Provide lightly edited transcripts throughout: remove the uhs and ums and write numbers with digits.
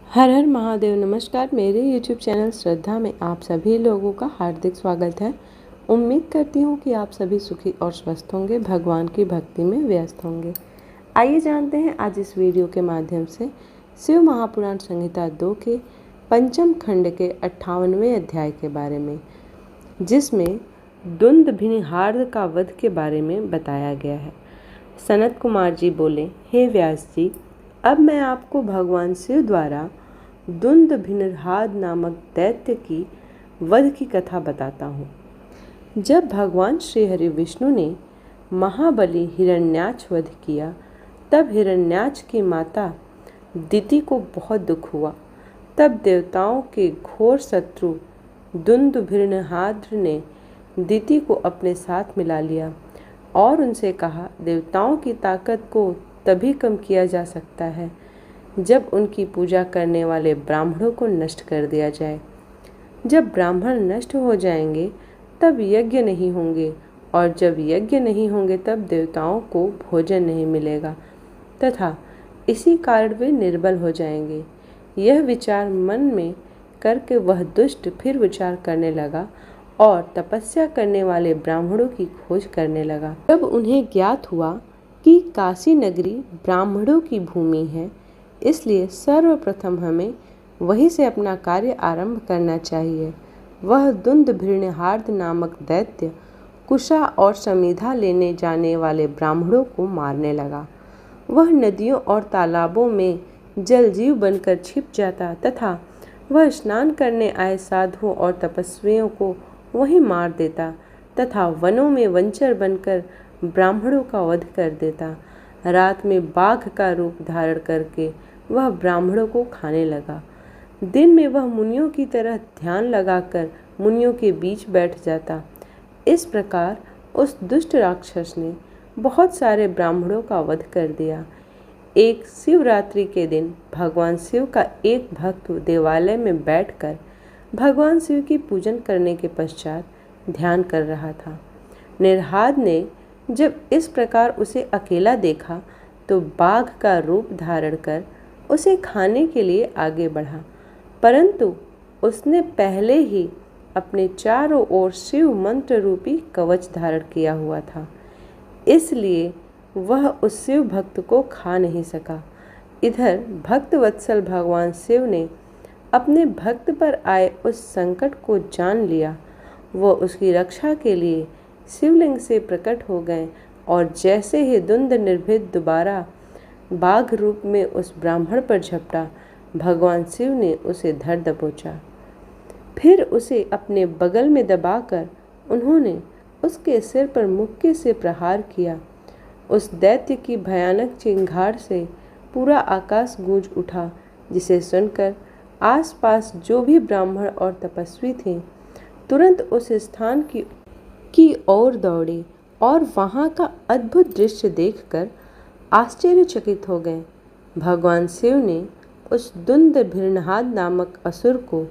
हर हर महादेव। नमस्कार। मेरे YouTube channel श्रद्धा में आप सभी लोगों का हार्दिक स्वागत है। उम्मीद करती हूँ कि आप सभी सुखी और स्वस्थ होंगे, भगवान की भक्ति में व्यस्त होंगे। आइए जानते हैं आज इस वीडियो के माध्यम से शिव महापुराण संहिता 2 के पंचम खंड के 58वें अध्याय के बारे में, जिसमें दुंदभिनहार्द का वध के बारे में बताया गया है। सनत कुमार जी बोले, हे व्यास जी, अब मैं आपको भगवान शिव द्वारा दुंदभिनहार्द नामक दैत्य की वध की कथा बताता हूँ। जब भगवान श्री हरि विष्णु ने महाबली हिरण्याक्ष वध किया, तब हिरण्याक्ष की माता दिति को बहुत दुख हुआ। तब देवताओं के घोर शत्रु दुंदभिनहार्द ने दिति को अपने साथ मिला लिया और उनसे कहा, देवताओं की ताकत को तभी कम किया जा सकता है जब उनकी पूजा करने वाले ब्राह्मणों को नष्ट कर दिया जाए। जब ब्राह्मण नष्ट हो जाएंगे तब यज्ञ नहीं होंगे, और जब यज्ञ नहीं होंगे तब देवताओं को भोजन नहीं मिलेगा तथा इसी कारण वे निर्बल हो जाएंगे। यह विचार मन में करके वह दुष्ट फिर विचार करने लगा और तपस्या करने वाले ब्राह्मणों की खोज करने लगा। जब उन्हें ज्ञात हुआ कि काशी नगरी ब्राह्मणों की भूमि है, इसलिए सर्वप्रथम हमें वहीं से अपना कार्य आरंभ करना चाहिए। वह दुंदभिनहार्द नामक दैत्य कुशा और समिधा लेने जाने वाले ब्राह्मणों को मारने लगा। वह नदियों और तालाबों में जलजीव बनकर छिप जाता तथा वह स्नान करने आए साधुओं और तपस्वियों को वहीं मार देता तथा वनों में वंचर बनकर ब्राह्मणों का वध कर देता। रात में बाघ का रूप धारण करके वह ब्राह्मणों को खाने लगा। दिन में वह मुनियों की तरह ध्यान लगाकर मुनियों के बीच बैठ जाता। इस प्रकार उस दुष्ट राक्षस ने बहुत सारे ब्राह्मणों का वध कर दिया। एक शिवरात्रि के दिन भगवान शिव का एक भक्त देवालय में बैठकर भगवान शिव की पूजन करने के पश्चात ध्यान कर रहा था। निरहाद ने जब इस प्रकार उसे अकेला देखा तो बाघ का रूप धारण कर उसे खाने के लिए आगे बढ़ा, परंतु उसने पहले ही अपने चारों ओर शिव मंत्र रूपी कवच धारण किया हुआ था, इसलिए वह उस शिव भक्त को खा नहीं सका। इधर भक्त वत्सल भगवान शिव ने अपने भक्त पर आए उस संकट को जान लिया। वह उसकी रक्षा के लिए शिवलिंग से प्रकट हो गए और जैसे ही दुंद निर्भीत दोबारा बाघ रूप में उस ब्राह्मण पर झपटा, भगवान शिव ने उसे धर दबोचा। फिर उसे अपने बगल में दबाकर उन्होंने उसके सिर पर मुक्के से प्रहार किया। उस दैत्य की भयानक चिंगार से पूरा आकाश गूंज उठा, जिसे सुनकर आसपास जो भी ब्राह्मण और तपस्वी थे तुरंत उस स्थान की ओर दौड़े और वहाँ का अद्भुत दृश्य देखकर आश्चर्यचकित हो गए। भगवान शिव ने उस दुंदभिनहार्द नामक असुर को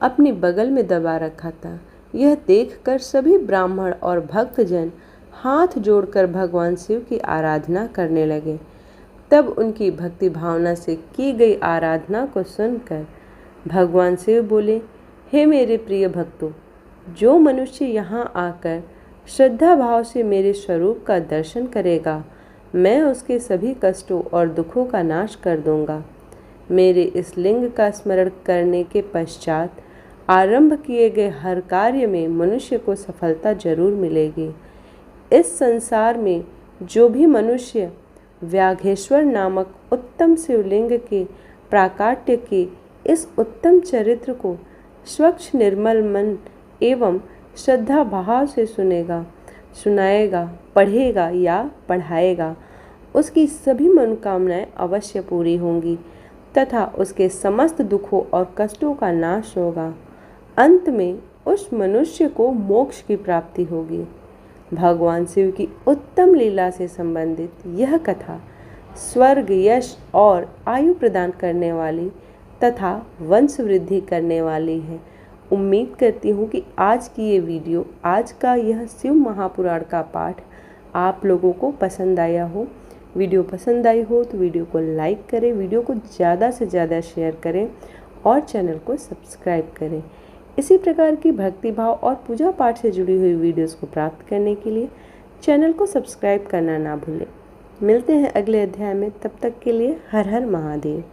अपनी बगल में दबा रखा था। यह देखकर सभी ब्राह्मण और भक्तजन हाथ जोड़कर भगवान शिव की आराधना करने लगे। तब उनकी भक्ति भावना से की गई आराधना को सुनकर भगवान शिव बोले, हे मेरे प्रिय भक्तों, जो मनुष्य यहाँ आकर श्रद्धा भाव से मेरे स्वरूप का दर्शन करेगा, मैं उसके सभी कष्टों और दुखों का नाश कर दूंगा। मेरे इस लिंग का स्मरण करने के पश्चात आरंभ किए गए हर कार्य में मनुष्य को सफलता जरूर मिलेगी। इस संसार में जो भी मनुष्य व्याघ्रेश्वर नामक उत्तम शिवलिंग के प्राकाट्य के इस उत्तम चरित्र को स्वच्छ निर्मल मन एवं श्रद्धा भाव से सुनेगा, सुनाएगा, पढ़ेगा या पढ़ाएगा, उसकी सभी मनोकामनाएं अवश्य पूरी होंगी तथा उसके समस्त दुखों और कष्टों का नाश होगा। अंत में उस मनुष्य को मोक्ष की प्राप्ति होगी। भगवान शिव की उत्तम लीला से संबंधित यह कथा स्वर्ग, यश और आयु प्रदान करने वाली तथा वंश वृद्धि करने वाली है। उम्मीद करती हूँ कि आज की ये वीडियो, आज का यह शिव महापुराण का पाठ आप लोगों को पसंद आया हो। वीडियो पसंद आई हो तो वीडियो को लाइक करें, वीडियो को ज़्यादा से ज़्यादा शेयर करें और चैनल को सब्सक्राइब करें। इसी प्रकार की भक्ति भाव और पूजा पाठ से जुड़ी हुई वीडियोस को प्राप्त करने के लिए चैनल को सब्सक्राइब करना ना भूलें। मिलते हैं अगले अध्याय में, तब तक के लिए हर हर महादेव।